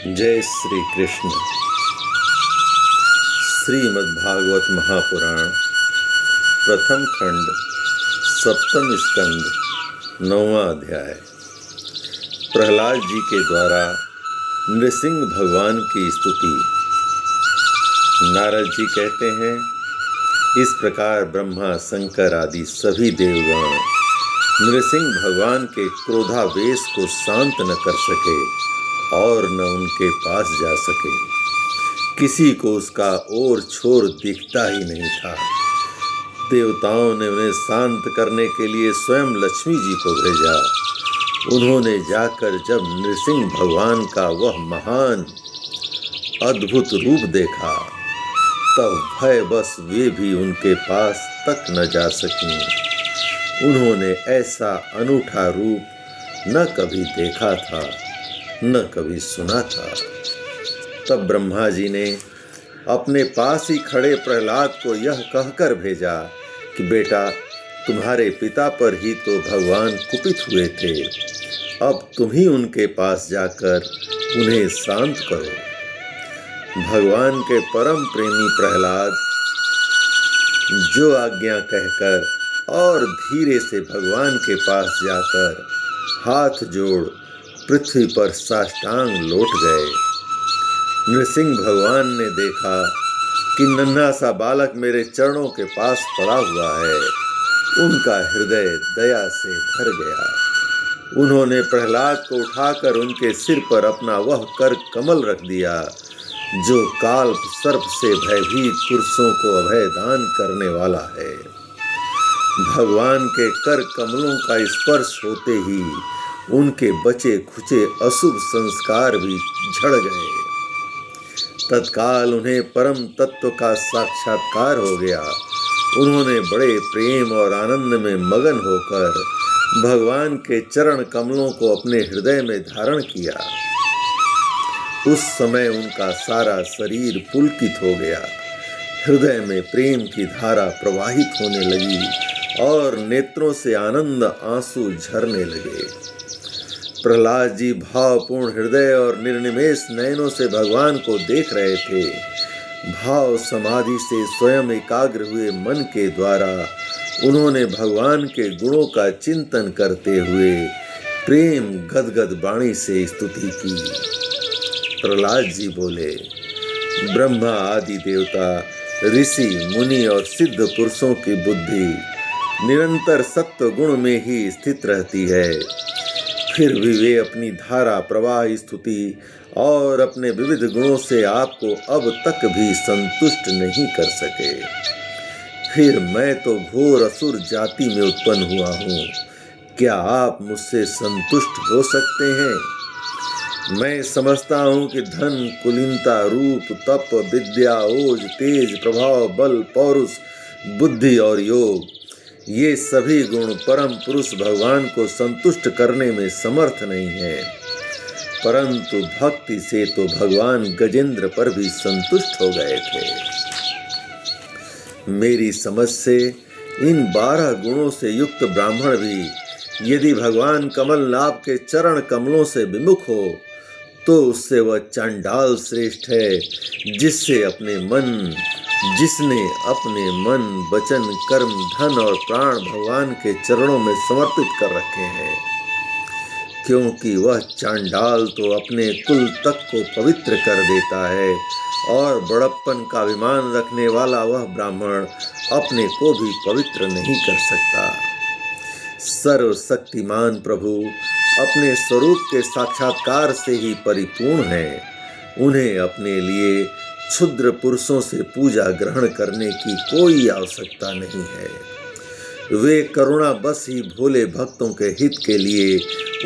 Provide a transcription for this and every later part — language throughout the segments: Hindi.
जय श्री कृष्ण। श्रीमद्भागवत महापुराण प्रथम खंड सप्तम स्कंद नौवां अध्याय। प्रहलाद जी के द्वारा नृसिंह भगवान की स्तुति। नारद जी कहते हैं, इस प्रकार ब्रह्मा शंकर आदि सभी देवगण नृसिंह भगवान के क्रोधावेश को शांत न कर सके और न उनके पास जा सके। किसी को उसका ओर छोर दिखता ही नहीं था। देवताओं ने उन्हें शांत करने के लिए स्वयं लक्ष्मी जी को भेजा। उन्होंने जाकर जब नृसिंह भगवान का वह महान अद्भुत रूप देखा, तब भयवश वे भी उनके पास तक न जा सकीं। उन्होंने ऐसा अनूठा रूप न कभी देखा था, न कभी सुना था। तब ब्रह्मा जी ने अपने पास ही खड़े प्रहलाद को यह कहकर भेजा कि बेटा, तुम्हारे पिता पर ही तो भगवान कुपित हुए थे। अब तुम ही उनके पास जाकर उन्हें शांत करो। भगवान के परम प्रेमी प्रहलाद जो आज्ञा कहकर और धीरे से भगवान के पास जाकर हाथ जोड़ पृथ्वी पर साष्टांग लौट गए। नृसिंह भगवान ने देखा कि नन्हा सा बालक मेरे चरणों के पास पड़ा हुआ है। उनका हृदय दया से भर गया। उन्होंने प्रहलाद को उठाकर उनके सिर पर अपना वह कर कमल रख दिया जो काल्प सर्प से भयभीत पुरुषों को अभय दान करने वाला है। भगवान के कर कमलों का स्पर्श होते ही उनके बचे खुचे अशुभ संस्कार भी झड़ गए। तत्काल उन्हें परम तत्व का साक्षात्कार हो गया। उन्होंने बड़े प्रेम और आनंद में मगन होकर भगवान के चरण कमलों को अपने हृदय में धारण किया। उस समय उनका सारा शरीर पुलकित हो गया। हृदय में प्रेम की धारा प्रवाहित होने लगी और नेत्रों से आनंद आंसू झरने लगे। प्रहलाद जी भावपूर्ण हृदय और निर्निमेष नयनों से भगवान को देख रहे थे। भाव समाधि से स्वयं एकाग्र हुए मन के द्वारा उन्होंने भगवान के गुणों का चिंतन करते हुए प्रेम गदगद वाणी से स्तुति की। प्रहलाद जी बोले, ब्रह्मा आदि देवता, ऋषि, मुनि और सिद्ध पुरुषों की बुद्धि निरंतर सत्व गुण में ही स्थित रहती है। फिर भी वे अपनी धारा प्रवाह स्तुति और अपने विविध गुणों से आपको अब तक भी संतुष्ट नहीं कर सके। फिर मैं तो घोर असुर जाति में उत्पन्न हुआ हूँ, क्या आप मुझसे संतुष्ट हो सकते हैं? मैं समझता हूँ कि धन, कुलीनता, रूप, तप, विद्या, ओज, तेज, प्रभाव, बल, पौरुष, बुद्धि और योग, ये सभी गुण परम पुरुष भगवान को संतुष्ट करने में समर्थ नहीं है। परंतु भक्ति से तो भगवान गजेंद्र पर भी संतुष्ट हो गए थे। मेरी समझ से इन 12 गुणों से युक्त ब्राह्मण भी यदि भगवान कमलनाभ के चरण कमलों से विमुख हो तो उससे वह चंडाल श्रेष्ठ है, जिसने अपने मन, वचन, कर्म, धन और प्राण भगवान के चरणों में समर्पित कर रखे हैं। क्योंकि वह चांडाल तो अपने कुल तक को पवित्र कर देता है और बड़प्पन का अभिमान रखने वाला वह ब्राह्मण अपने को भी पवित्र नहीं कर सकता। सर्वशक्तिमान प्रभु अपने स्वरूप के साक्षात्कार से ही परिपूर्ण है। उन्हें अपने लिए क्षुद्र पुरुषों से पूजा ग्रहण करने की कोई आवश्यकता नहीं है। वे करुणा बस ही भोले भक्तों के हित के लिए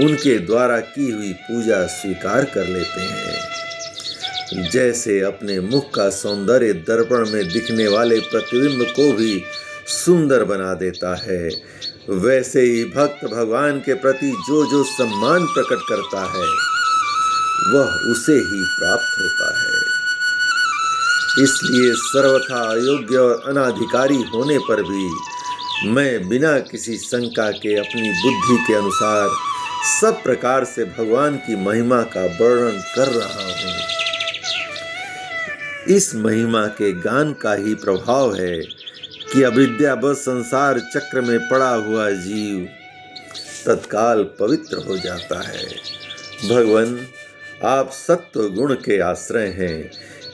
उनके द्वारा की हुई पूजा स्वीकार कर लेते हैं। जैसे अपने मुख का सौंदर्य दर्पण में दिखने वाले प्रतिबिंब को भी सुंदर बना देता है, वैसे ही भक्त भगवान के प्रति जो सम्मान प्रकट करता है वह उसे ही प्राप्त होता है। इसलिए सर्वथा अयोग्य और अनाधिकारी होने पर भी मैं बिना किसी शंका के अपनी बुद्धि के अनुसार सब प्रकार से भगवान की महिमा का वर्णन कर रहा हूँ। इस महिमा के गान का ही प्रभाव है कि अविद्यावश संसार चक्र में पड़ा हुआ जीव तत्काल पवित्र हो जाता है। भगवान, आप सत्व गुण के आश्रय हैं।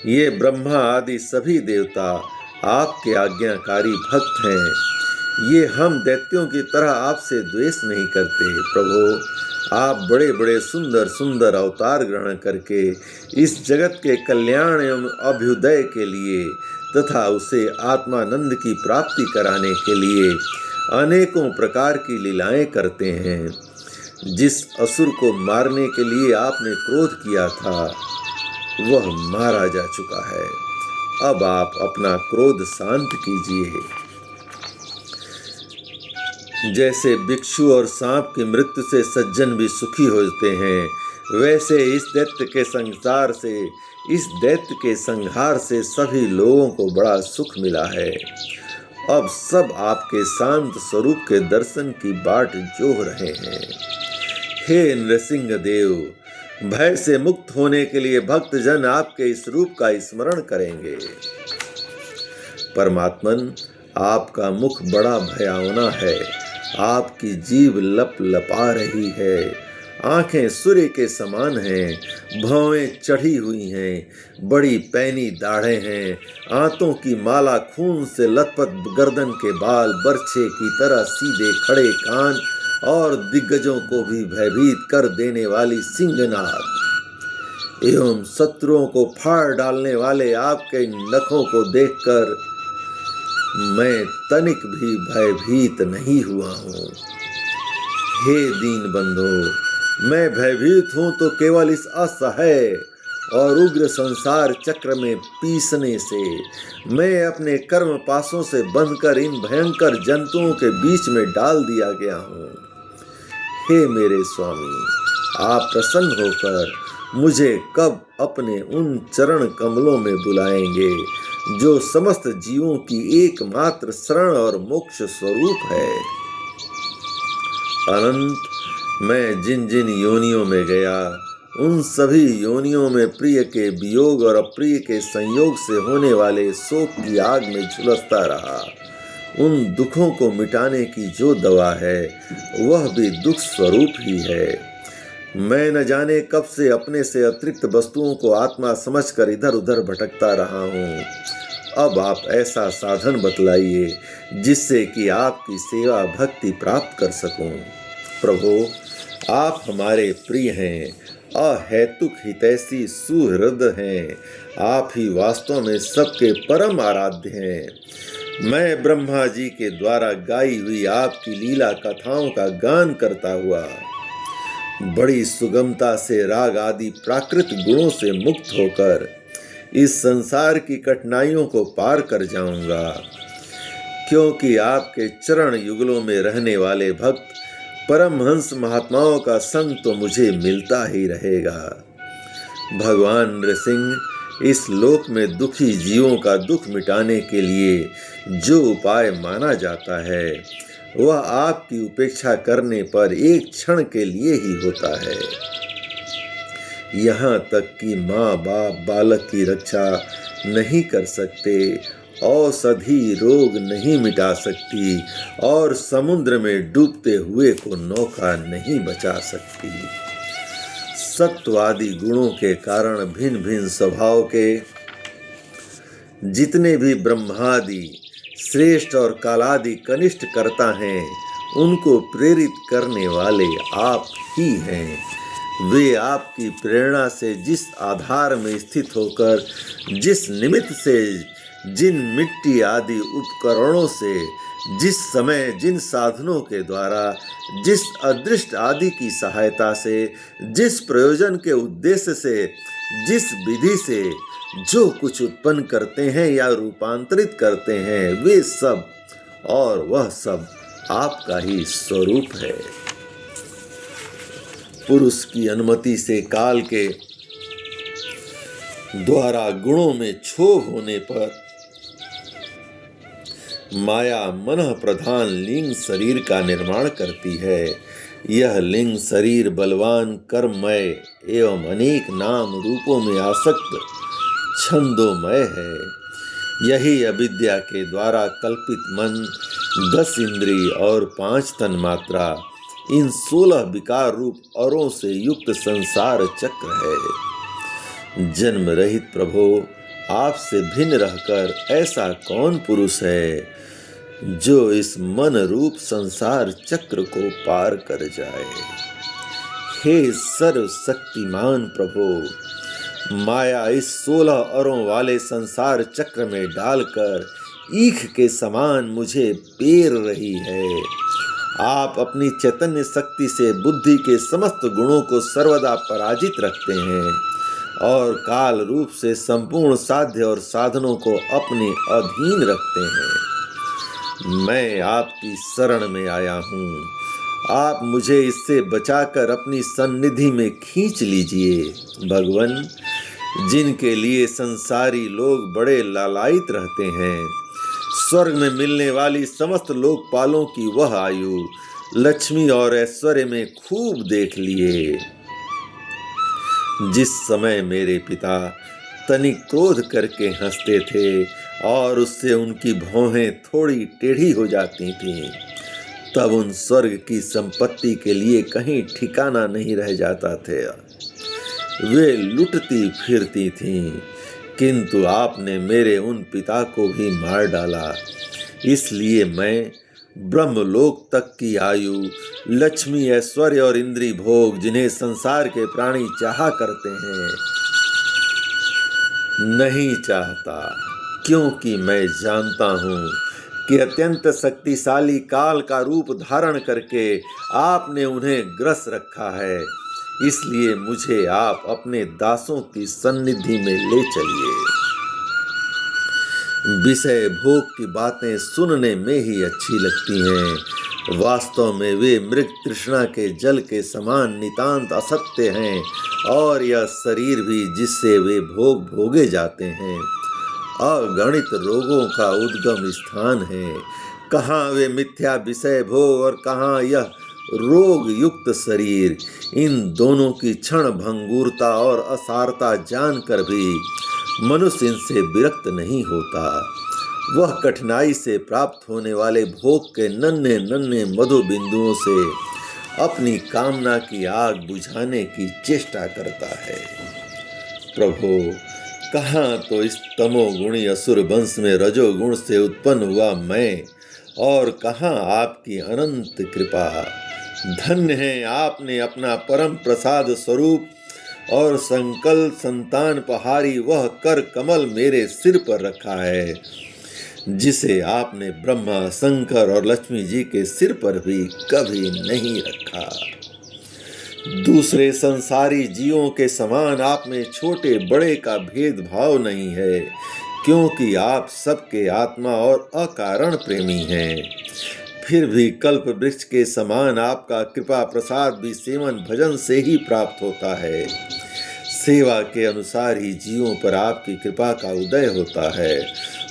ये ब्रह्मा आदि सभी देवता आपके आज्ञाकारी भक्त हैं। ये हम दैत्यों की तरह आपसे द्वेष नहीं करते। प्रभु, आप बड़े बड़े सुंदर सुंदर अवतार ग्रहण करके इस जगत के कल्याण एवं अभ्युदय के लिए तथा उसे आत्मानंद की प्राप्ति कराने के लिए अनेकों प्रकार की लीलाएं करते हैं। जिस असुर को मारने के लिए आपने क्रोध किया था वह मारा जा चुका है। अब आप अपना क्रोध शांत कीजिए। जैसे भिक्षु और सांप की मृत्यु से सज्जन भी सुखी होते हैं, वैसे इस दैत्य के संहार से सभी लोगों को बड़ा सुख मिला है। अब सब आपके शांत स्वरूप के दर्शन की बाट जोह रहे हैं। हे नृसिंह देव, भय से मुक्त होने के लिए भक्त जन आपके इस रूप का स्मरण करेंगे। परमात्मन, आपका मुख बड़ा भयावना है। आपकी जीभ लप लपा रही है। आंखें सूर्य के समान हैं। भौहें चढ़ी हुई हैं। बड़ी पैनी दाढ़ें हैं। आंतों की माला खून से लथपथ गर्दन के बाल, बरछे की तरह सीधे खड़े कान और दिग्गजों को भी भयभीत कर देने वाली सिंहनाद एवं शत्रुओं को फाड़ डालने वाले आपके नखों को देखकर मैं तनिक भी भयभीत नहीं हुआ हूँ। हे दीन बंधो, मैं भयभीत हूँ तो केवल इस असह्य और उग्र संसार चक्र में पीसने से। मैं अपने कर्म पासों से बंधकर इन भयंकर जंतुओं के बीच में डाल दिया गया हूँ। हे मेरे स्वामी, आप प्रसन्न होकर मुझे कब अपने उन चरण कमलों में बुलाएंगे जो समस्त जीवों की एकमात्र शरण और मोक्ष स्वरूप है। अनंत, मैं जिन जिन योनियों में गया उन सभी योनियों में प्रिय के वियोग और अप्रिय के संयोग से होने वाले शोक की आग में झुलसता रहा। उन दुखों को मिटाने की जो दवा है वह भी दुख स्वरूप ही है। मैं न जाने कब से अपने से अतिरिक्त वस्तुओं को आत्मा समझकर इधर उधर भटकता रहा हूँ। अब आप ऐसा साधन बतलाइए जिससे कि आपकी सेवा भक्ति प्राप्त कर सकूं। प्रभु, आप हमारे प्रिय हैं, अहेतुक हितैषी सुहृद हैं। आप ही वास्तव में सबके परम आराध्य हैं। मैं ब्रह्मा जी के द्वारा गाई हुई आपकी लीला कथाओं का गान करता हुआ बड़ी सुगमता से राग आदि प्राकृत गुणों से मुक्त होकर इस संसार की कठिनाइयों को पार कर जाऊंगा, क्योंकि आपके चरण युगलों में रहने वाले भक्त परमहंस महात्माओं का संग तो मुझे मिलता ही रहेगा। भगवान नृसिंह, इस लोक में दुखी जीवों का दुख मिटाने के लिए जो उपाय माना जाता है वह आपकी उपेक्षा करने पर एक क्षण के लिए ही होता है। यहाँ तक कि माँ बाप बालक की रक्षा नहीं कर सकते, औषधि रोग नहीं मिटा सकती और समुद्र में डूबते हुए को नौका नहीं बचा सकती। सत्वादि गुणों के कारण भिन्न भिन्न स्वभाव के जितने भी ब्रह्मादि श्रेष्ठ और कालादि कनिष्ठ करता हैं, उनको प्रेरित करने वाले आप ही हैं। वे आपकी प्रेरणा से जिस आधार में स्थित होकर जिस निमित्त से जिन मिट्टी आदि उपकरणों से जिस समय जिन साधनों के द्वारा जिस अदृष्ट आदि की सहायता से जिस प्रयोजन के उद्देश्य से जिस विधि से जो कुछ उत्पन्न करते हैं या रूपांतरित करते हैं, वे सब और वह सब आपका ही स्वरूप है। पुरुष की अनुमति से काल के द्वारा गुणों में क्षोभ होने पर माया मन प्रधान लिंग शरीर का निर्माण करती है। यह लिंग शरीर बलवान कर्ममय एवं अनेक नाम रूपों में आसक्त छंदोमय है। यही अविद्या के द्वारा कल्पित मन, 10 इंद्रिय और 5 तन्मात्रा, इन 16 विकार रूप औरों से युक्त संसार चक्र है। जन्म रहित प्रभो, आपसे भिन्न रहकर ऐसा कौन पुरुष है जो इस मन रूप संसार चक्र को पार कर जाए। हे सर्वशक्तिमान प्रभो, माया इस 16 अरों वाले संसार चक्र में डालकर ईख के समान मुझे पेर रही है। आप अपनी चैतन्य शक्ति से बुद्धि के समस्त गुणों को सर्वदा पराजित रखते हैं और काल रूप से संपूर्ण साध्य और साधनों को अपने अधीन रखते हैं। मैं आपकी शरण में आया हूँ, आप मुझे इससे बचाकर अपनी सन्निधि में खींच लीजिए। भगवन, जिनके लिए संसारी लोग बड़े लालायित रहते हैं, स्वर्ग में मिलने वाली समस्त लोकपालों की वह आयु लक्ष्मी और ऐश्वर्य में खूब देख लिए। जिस समय मेरे पिता तनिक क्रोध करके हंसते थे और उससे उनकी भौहें थोड़ी टेढ़ी हो जाती थीं, तब उन स्वर्ग की संपत्ति के लिए कहीं ठिकाना नहीं रह जाता थे। वे लुटती फिरती थीं, किंतु आपने मेरे उन पिता को भी मार डाला। इसलिए मैं ब्रह्मलोक तक की आयु, लक्ष्मी, ऐश्वर्य और इंद्रिय भोग, जिन्हें संसार के प्राणी चाहा करते हैं, नहीं चाहता, क्योंकि मैं जानता हूँ कि अत्यंत शक्तिशाली काल का रूप धारण करके आपने उन्हें ग्रस रखा है। इसलिए मुझे आप अपने दासों की सन्निधि में ले चलिए। विषय भोग की बातें सुनने में ही अच्छी लगती हैं, वास्तव में वे मृग तृष्णा के जल के समान नितांत असत्य हैं और यह शरीर भी जिससे वे भोग भोगे जाते हैं अगणित रोगों का उद्गम स्थान है। कहाँ वे मिथ्या विषय भोग और कहाँ यह रोग युक्त शरीर। इन दोनों की क्षण भंगुरता और असारता जानकर भी मनुष्य इनसे विरक्त नहीं होता। वह कठिनाई से प्राप्त होने वाले भोग के नन्हे नन्हे मधु बिंदुओं से अपनी कामना की आग बुझाने की चेष्टा करता है। प्रभु, कहाँ तो इस तमोगुणी असुर वंश में रजोगुण से उत्पन्न हुआ मैं, और कहाँ आपकी अनंत कृपा। धन्य है आपने अपना परम प्रसाद स्वरूप और संकल्प संतान पहारी वह कर कमल मेरे सिर पर रखा है, जिसे आपने ब्रह्मा, शंकर और लक्ष्मी जी के सिर पर भी कभी नहीं रखा। दूसरे संसारी जीवों के समान आप में छोटे बड़े का भेदभाव नहीं है, क्योंकि आप सबके आत्मा और अकारण प्रेमी हैं। फिर भी कल्प वृक्ष के समान आपका कृपा प्रसाद भी सेवन भजन से ही प्राप्त होता है। सेवा के अनुसार ही जीवों पर आपकी कृपा का उदय होता है।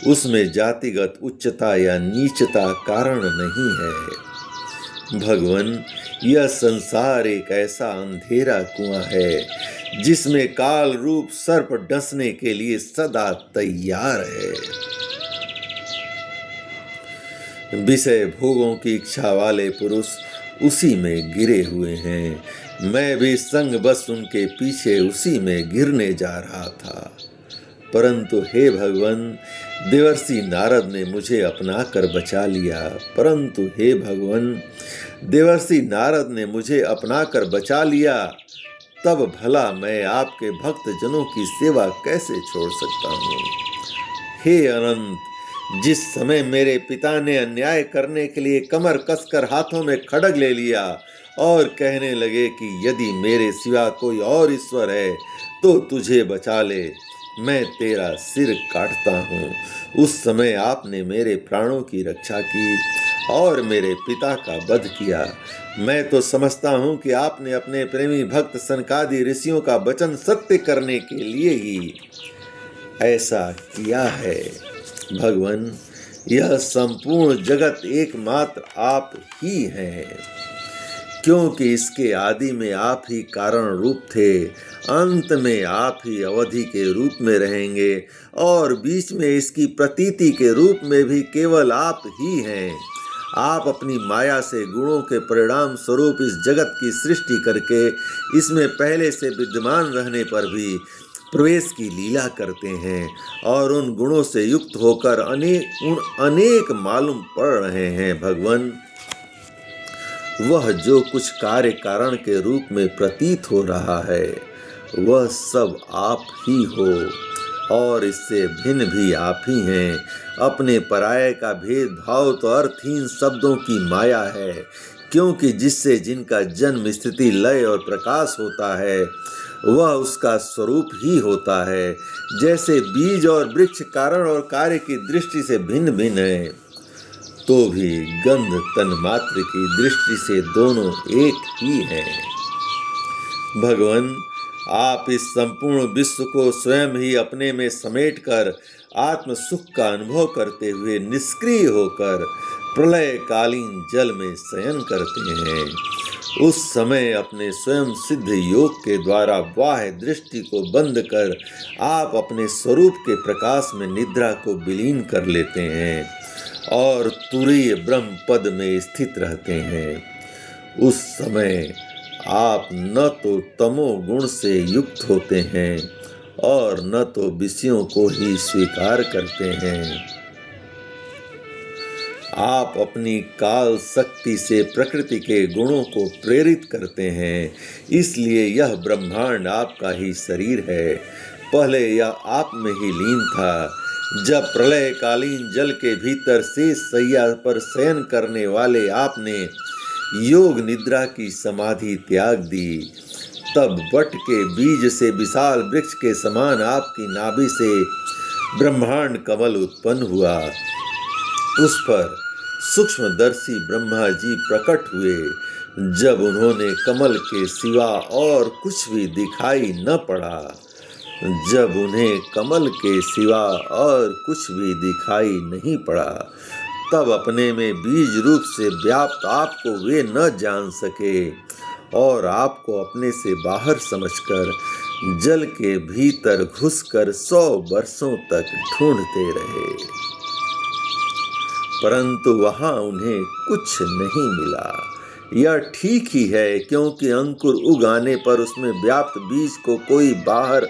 उसमें जातिगत उच्चता या नीचता कारण नहीं है। भगवन, यह संसार एक ऐसा अंधेरा कुआं है जिसमें काल रूप सर्प डसने के लिए सदा तैयार है। विषय भोगों की इच्छा वाले पुरुष उसी में गिरे हुए हैं। मैं भी संग बस उनके पीछे उसी में गिरने जा रहा था। परंतु हे भगवान, देवर्षि नारद ने मुझे अपना कर बचा लिया। परंतु हे भगवान, देवर्षि नारद ने मुझे अपना कर बचा लिया, तब भला मैं आपके भक्त जनों की सेवा कैसे छोड़ सकता हूँ। हे अनंत, जिस समय मेरे पिता ने अन्याय करने के लिए कमर कसकर हाथों में खड्ग ले लिया और कहने लगे कि यदि मेरे सिवा कोई और ईश्वर है तो तुझे बचा ले, मैं तेरा सिर काटता हूँ, उस समय आपने मेरे प्राणों की रक्षा की और मेरे पिता का वध किया। मैं तो समझता हूँ कि आपने अपने प्रेमी भक्त सनकादि ऋषियों का वचन सत्य करने के लिए ही ऐसा किया है। भगवान, यह संपूर्ण जगत एकमात्र आप ही हैं। क्योंकि इसके आदि में आप ही कारण रूप थे, अंत में आप ही अवधि के रूप में रहेंगे और बीच में इसकी प्रतीति के रूप में भी केवल आप ही हैं। आप अपनी माया से गुणों के परिणाम स्वरूप इस जगत की सृष्टि करके इसमें पहले से विद्यमान रहने पर भी प्रवेश की लीला करते हैं और उन गुणों से युक्त होकर अनेक मालूम पड़ रहे हैं। भगवान, वह जो कुछ कार्य कारण के रूप में प्रतीत हो रहा है वह सब आप ही हो और इससे भिन्न भी आप ही हैं। अपने पराये का भेदभाव तो अर्थहीन शब्दों की माया है, क्योंकि जिससे जिनका जन्म, स्थिति, लय और प्रकाश होता है वह उसका स्वरूप ही होता है। जैसे बीज और वृक्ष कारण और कार्य की दृष्टि से भिन्न भिन्न है, तो भी गंध तन्मात्र की दृष्टि से दोनों एक ही हैं। भगवान, आप इस संपूर्ण विश्व को स्वयं ही अपने में समेटकर आत्म सुख का अनुभव करते हुए निष्क्रिय होकर प्रलयकालीन जल में शयन करते हैं। उस समय अपने स्वयं सिद्ध योग के द्वारा बाह्य दृष्टि को बंद कर आप अपने स्वरूप के प्रकाश में निद्रा को विलीन कर लेते हैं और तुरीय ब्रह्म पद में स्थित रहते हैं। उस समय आप न तो तमो गुण से युक्त होते हैं और न तो विषयों को ही स्वीकार करते हैं। आप अपनी काल शक्ति से प्रकृति के गुणों को प्रेरित करते हैं, इसलिए यह ब्रह्मांड आपका ही शरीर है। पहले यह आप में ही लीन था। जब प्रलयकालीन जल के भीतर शेष शैया पर शयन करने वाले आपने योग निद्रा की समाधि त्याग दी, तब वट के बीज से विशाल वृक्ष के समान आपकी नाभि से ब्रह्मांड कमल उत्पन्न हुआ। उस पर सूक्ष्मदर्शी ब्रह्मा जी प्रकट हुए। जब उन्होंने कमल के सिवा और कुछ भी दिखाई न पड़ा, जब उन्हें कमल के सिवा और कुछ भी दिखाई नहीं पड़ा, तब अपने में बीज रूप से व्याप्त आपको वे न जान सके और आपको अपने से बाहर समझकर जल के भीतर घुसकर 100 वर्षों तक ढूंढते रहे, परंतु वहां उन्हें कुछ नहीं मिला। यह ठीक ही है, क्योंकि अंकुर उग आने पर उसमें व्याप्त बीज को कोई बाहर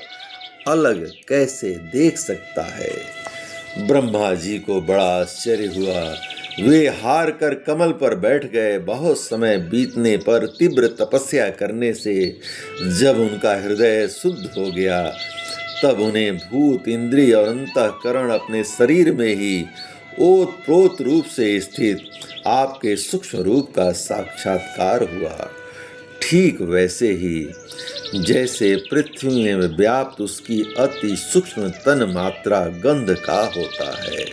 अलग कैसे देख सकता है। ब्रह्मा जी को बड़ा आश्चर्य हुआ। वे हार कर कमल पर बैठ गए। बहुत समय बीतने पर तीव्र तपस्या करने से जब उनका हृदय शुद्ध हो गया, तब उन्हें भूत, इंद्रिय और अंतःकरण अपने शरीर में ही ओतप्रोत रूप से स्थित आपके सूक्ष्म रूप का साक्षात्कार हुआ। ठीक वैसे ही जैसे पृथ्वी में व्याप्त उसकी अति सूक्ष्म तन मात्रा गंध का होता है।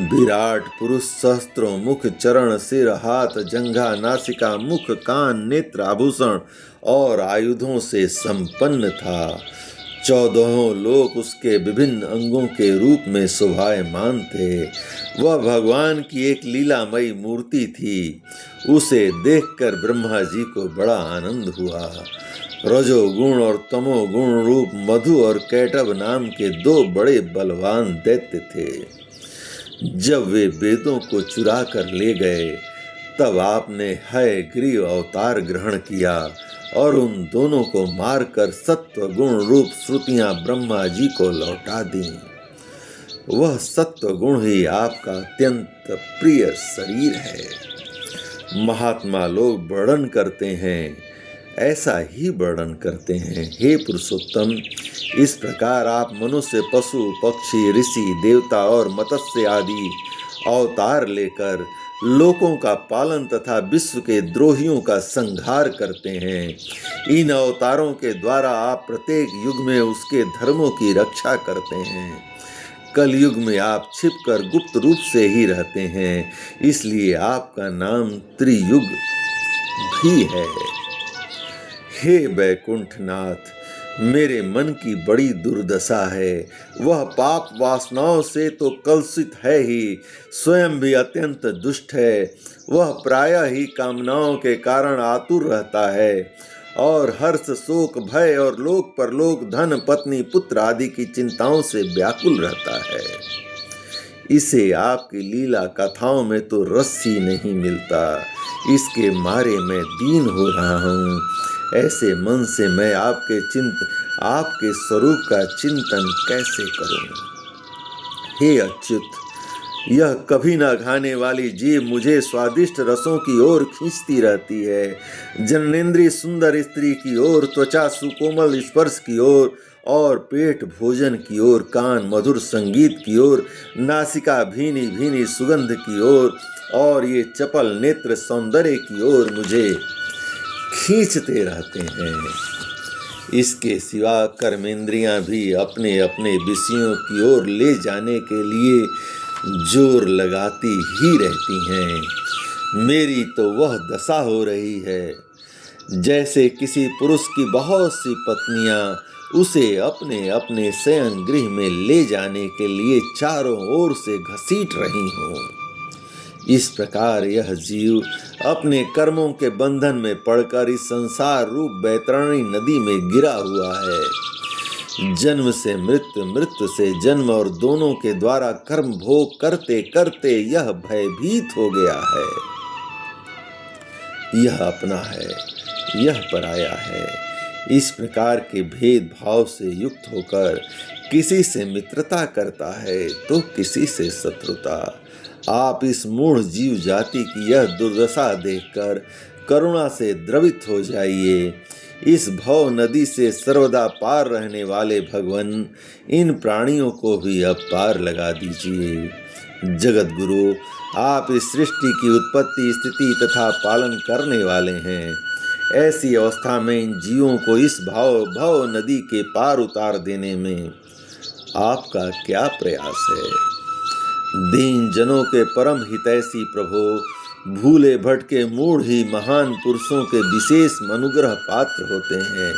विराट पुरुष सहस्त्रों मुख, चरण, सिर, हाथ, जंघा, नासिका, मुख, कान, नेत्र, आभूषण और आयुधों से संपन्न था। 14 लोक उसके विभिन्न अंगों के रूप में शोभायमान थे। वह भगवान की एक लीलामयी मूर्ति थी। उसे देखकर ब्रह्मा जी को बड़ा आनंद हुआ। रजोगुण और तमोगुण रूप मधु और कैटभ नाम के 2 बड़े बलवान दैत्य थे। जब वे वेदों को चुरा कर ले गए, तब आपने हयग्रीव अवतार ग्रहण किया और उन दोनों को मारकर सत्व गुण रूप श्रुतियां ब्रह्मा जी को लौटा दी। वह सत्व गुण ही आपका अत्यंत प्रिय शरीर है। महात्मा लोग वर्णन करते हैं, ऐसा ही वर्णन करते हैं। हे पुरुषोत्तम, इस प्रकार आप मनुष्य, पशु, पक्षी, ऋषि, देवता और मत्स्य आदि अवतार लेकर लोकों का पालन तथा विश्व के द्रोहियों का संहार करते हैं। इन अवतारों के द्वारा आप प्रत्येक युग में उसके धर्मों की रक्षा करते हैं। कलयुग में आप छिपकर गुप्त रूप से ही रहते हैं, इसलिए आपका नाम त्रियुग भी है। हे वैकुंठनाथ, मेरे मन की बड़ी दुर्दशा है। वह पाप वासनाओं से तो कलुषित है ही, स्वयं भी अत्यंत दुष्ट है। वह प्रायः ही कामनाओं के कारण आतुर रहता है और हर्ष, शोक, भय और लोक परलोक, धन, पत्नी, पुत्र आदि की चिंताओं से व्याकुल रहता है। इसे आपकी लीला कथाओं में तो रस ही नहीं मिलता। इसके मारे मैं दीन हो रहा हूँ। ऐसे मन से मैं आपके स्वरूप का चिंतन कैसे करूं? हे अच्युत, यह कभी न खाने वाली जीभ मुझे स्वादिष्ट रसों की ओर खींचती रहती है। जननेंद्रिय सुंदर स्त्री की ओर, त्वचा सुकोमल स्पर्श की ओर और पेट भोजन की ओर, कान मधुर संगीत की ओर, नासिका भीनी भीनी सुगंध की ओर और ये चपल नेत्र सौंदर्य की ओर मुझे खींचते रहते हैं। इसके सिवा कर्मेंद्रियां भी अपने अपने विषयों की ओर ले जाने के लिए जोर लगाती ही रहती हैं। मेरी तो वह दशा हो रही है जैसे किसी पुरुष की बहुत सी पत्नियां उसे अपने अपने शयन गृह में ले जाने के लिए चारों ओर से घसीट रही हों। इस प्रकार यह जीव अपने कर्मों के बंधन में पड़कर इस संसार रूप बैतरणी नदी में गिरा हुआ है। जन्म से मृत्यु, मृत्यु से जन्म और दोनों के द्वारा कर्म भोग करते करते यह भयभीत हो गया है। यह अपना है, यह पराया है। इस प्रकार के भेदभाव से युक्त होकर किसी से मित्रता करता है तो किसी से शत्रुता। आप इस मूढ़ जीव जाति की यह दुर्दशा देखकर करुणा से द्रवित हो जाइए। इस भव नदी से सर्वदा पार रहने वाले भगवान, इन प्राणियों को भी अब पार लगा दीजिए। जगत गुरु, आप इस सृष्टि की उत्पत्ति, स्थिति तथा पालन करने वाले हैं। ऐसी अवस्था में इन जीवों को इस भव नदी के पार उतार देने में आपका क्या प्रयास है? दीन जनों के परम हितैषी प्रभो, भूले भटके मूढ़ ही महान पुरुषों के विशेष अनुग्रह पात्र होते हैं।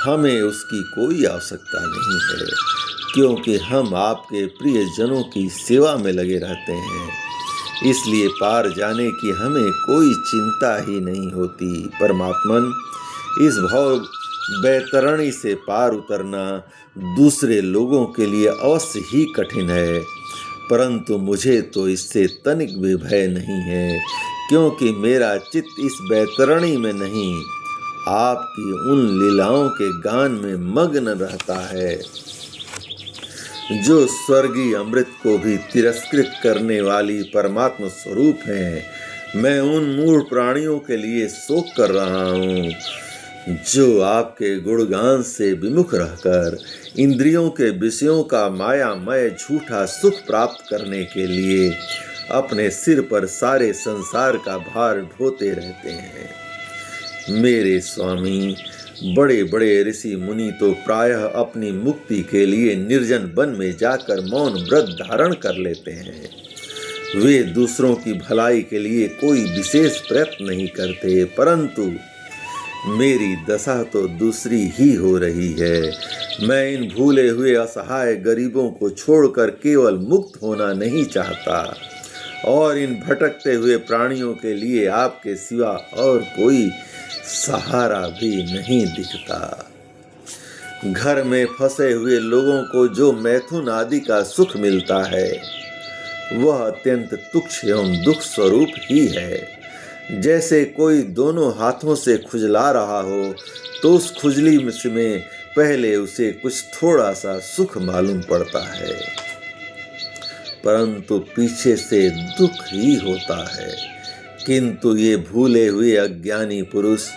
हमें उसकी कोई आवश्यकता नहीं है, क्योंकि हम आपके प्रिय जनों की सेवा में लगे रहते हैं। इसलिए पार जाने की हमें कोई चिंता ही नहीं होती। परमात्मन, इस भव बैतरणी से पार उतरना दूसरे लोगों के लिए अवश्य ही कठिन है, परंतु मुझे तो इससे तनिक भी भय नहीं है, क्योंकि मेरा चित्त इस बैतरणी में नहीं, आपकी उन लीलाओं के गान में मग्न रहता है जो स्वर्गीय अमृत को भी तिरस्कृत करने वाली परमात्मा स्वरूप है। मैं उन मूढ़ प्राणियों के लिए शोक कर रहा हूँ जो आपके गुणगान से विमुख रहकर इंद्रियों के विषयों का मायामय झूठा सुख प्राप्त करने के लिए अपने सिर पर सारे संसार का भार ढोते रहते हैं। मेरे स्वामी, बड़े बड़े ऋषि मुनि तो प्रायः अपनी मुक्ति के लिए निर्जन वन में जाकर मौन व्रत धारण कर लेते हैं। वे दूसरों की भलाई के लिए कोई विशेष प्रयत्न नहीं करते, परंतु मेरी दशा तो दूसरी ही हो रही है। मैं इन भूले हुए असहाय गरीबों को छोड़कर केवल मुक्त होना नहीं चाहता और इन भटकते हुए प्राणियों के लिए आपके सिवा और कोई सहारा भी नहीं दिखता। घर में फंसे हुए लोगों को जो मैथुन आदि का सुख मिलता है वह अत्यंत तुच्छ एवं दुख स्वरूप ही है। जैसे कोई दोनों हाथों से खुजला रहा हो तो उस खुजली में पहले उसे कुछ थोड़ा सा सुख मालूम पड़ता है, परंतु पीछे से दुख ही होता है। किंतु ये भूले हुए अज्ञानी पुरुष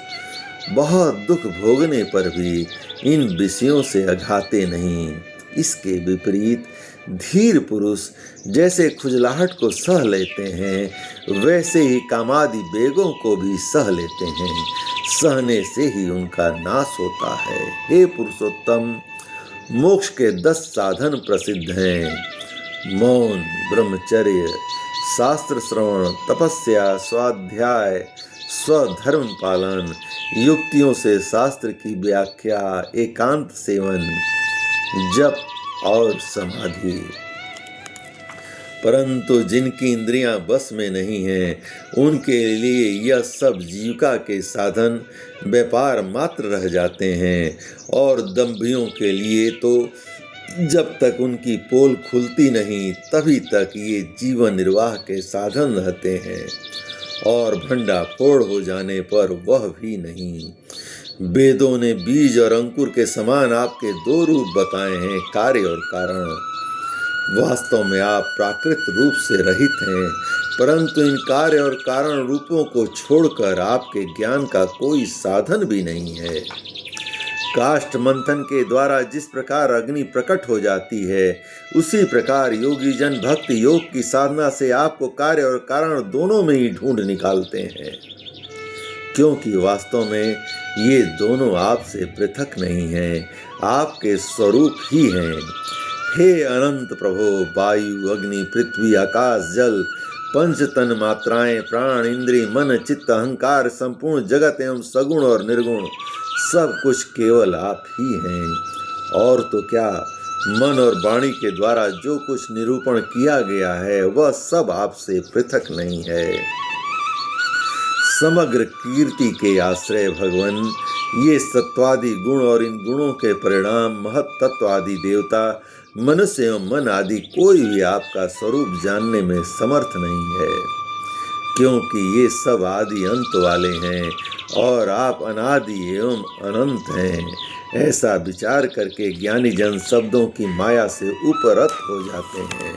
बहुत दुख भोगने पर भी इन विषयों से अघाते नहीं। इसके विपरीत धीर पुरुष जैसे खुजलाहट को सह लेते हैं, वैसे ही कामादि वेगों को भी सह लेते हैं। सहने से ही उनका नाश होता है। हे पुरुषोत्तम, मोक्ष के 10 साधन प्रसिद्ध हैं। मौन, ब्रह्मचर्य, शास्त्र श्रवण, तपस्या, स्वाध्याय, स्वधर्म पालन, युक्तियों से शास्त्र की व्याख्या, एकांत सेवन, जप और समाधि। परंतु जिनकी इंद्रियां बस में नहीं हैं, उनके लिए यह सब जीविका के साधन व्यापार मात्र रह जाते हैं, और दंभियों के लिए तो जब तक उनकी पोल खुलती नहीं तभी तक ये जीवन निर्वाह के साधन रहते हैं, और भंडाफोड़ हो जाने पर वह भी नहीं। वेदों ने बीज और अंकुर के समान आपके दो रूप बताए हैं, कार्य और कारण। वास्तव में आप प्राकृत रूप से रहित हैं, परंतु इन कार्य और कारण रूपों को छोड़कर आपके ज्ञान का कोई साधन भी नहीं है। काष्ठ मंथन के द्वारा जिस प्रकार अग्नि प्रकट हो जाती है, उसी प्रकार योगी जन भक्ति योग की साधना से आपको कार्य और कारण दोनों में ही ढूंढ निकालते हैं, क्योंकि वास्तव में ये दोनों आपसे पृथक नहीं हैं, आपके स्वरूप ही हैं। हे अनंत प्रभो, वायु, अग्नि, पृथ्वी, आकाश, जल, पंच तन मात्राएं, प्राण, इंद्री, मन, चित्त, अहंकार, संपूर्ण जगत एवं सगुण और निर्गुण सब कुछ केवल आप ही हैं। और तो क्या, मन और वाणी के द्वारा जो कुछ निरूपण किया गया है वह सब आपसे पृथक नहीं है। समग्र कीर्ति के आश्रय भगवान, ये सत्वादि गुण और इन गुणों के परिणाम महत तत्व आदि देवता, मनुष्य एवं मन आदि कोई भी आपका स्वरूप जानने में समर्थ नहीं है, क्योंकि ये सब आदि अंत वाले हैं और आप अनादि एवं अनंत हैं। ऐसा विचार करके ज्ञानी जन शब्दों की माया से उपरत हो जाते हैं।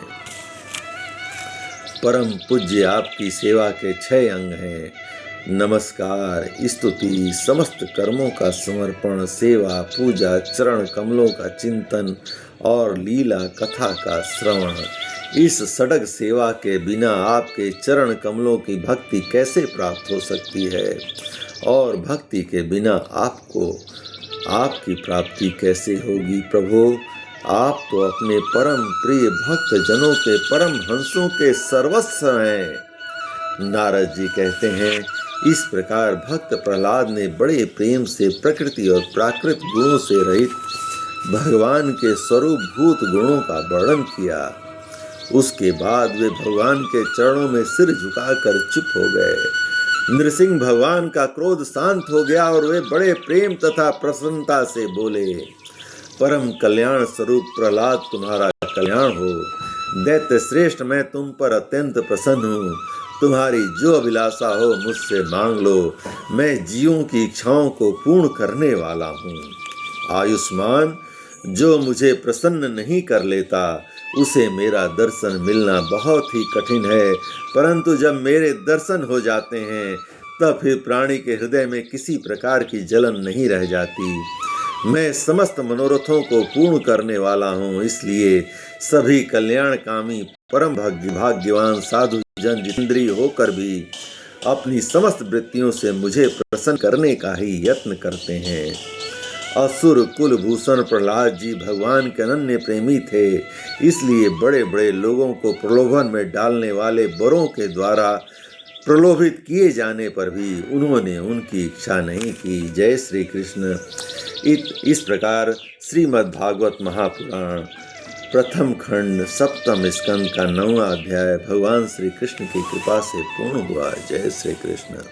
परम पूज्य आपकी सेवा के 6 अंग हैं: नमस्कार, स्तुति, समस्त कर्मों का समर्पण, सेवा, पूजा, चरण कमलों का चिंतन और लीला कथा का श्रवण। इस सड़क सेवा के बिना आपके चरण कमलों की भक्ति कैसे प्राप्त हो सकती है, और भक्ति के बिना आपको आपकी प्राप्ति कैसे होगी। प्रभु, आप तो अपने परम प्रिय भक्त जनों के परम हंसों के सर्वस्व हैं। नारद जी कहते हैं, इस प्रकार भक्त प्रहलाद ने बड़े प्रेम से प्रकृति और प्राकृत गुणों से रहित भगवान के स्वरूप भूत गुणों का वर्णन किया। उसके बाद वे भगवान के चरणों में सिर झुकाकर चुप हो गए। नृसिंह भगवान का क्रोध शांत हो गया और वे बड़े प्रेम तथा प्रसन्नता से बोले, परम कल्याण स्वरूप प्रहलाद, तुम्हारा कल्याण हो। दैत्य श्रेष्ठ, मैं तुम पर अत्यंत प्रसन्न हूँ। तुम्हारी जो अभिलाषा हो मुझसे मांग लो, मैं जीवों की इच्छाओं को पूर्ण करने वाला हूँ। आयुष्मान, जो मुझे प्रसन्न नहीं कर लेता उसे मेरा दर्शन मिलना बहुत ही कठिन है, परंतु जब मेरे दर्शन हो जाते हैं तब फिर प्राणी के हृदय में किसी प्रकार की जलन नहीं रह जाती। मैं समस्त मनोरथों को पूर्ण करने वाला हूँ, इसलिए सभी कल्याणकामी परम भाग्यवान साधु जन जितेंद्रिय होकर भी अपनी समस्त वृत्तियों से मुझे प्रसन्न करने का ही यत्न करते हैं। असुर कुलभूषण प्रहलाद जी भगवान के अनन्य प्रेमी थे, इसलिए बड़े बड़े लोगों को प्रलोभन में डालने वाले बरों के द्वारा प्रलोभित किए जाने पर भी उन्होंने उनकी इच्छा नहीं की। जय श्री कृष्ण। इस प्रकार श्रीमद् भागवत महापुराण प्रथम खंड 7वें स्कंद का 9वां अध्याय भगवान श्री कृष्ण की कृपा से पूर्ण हुआ। जय श्री कृष्ण।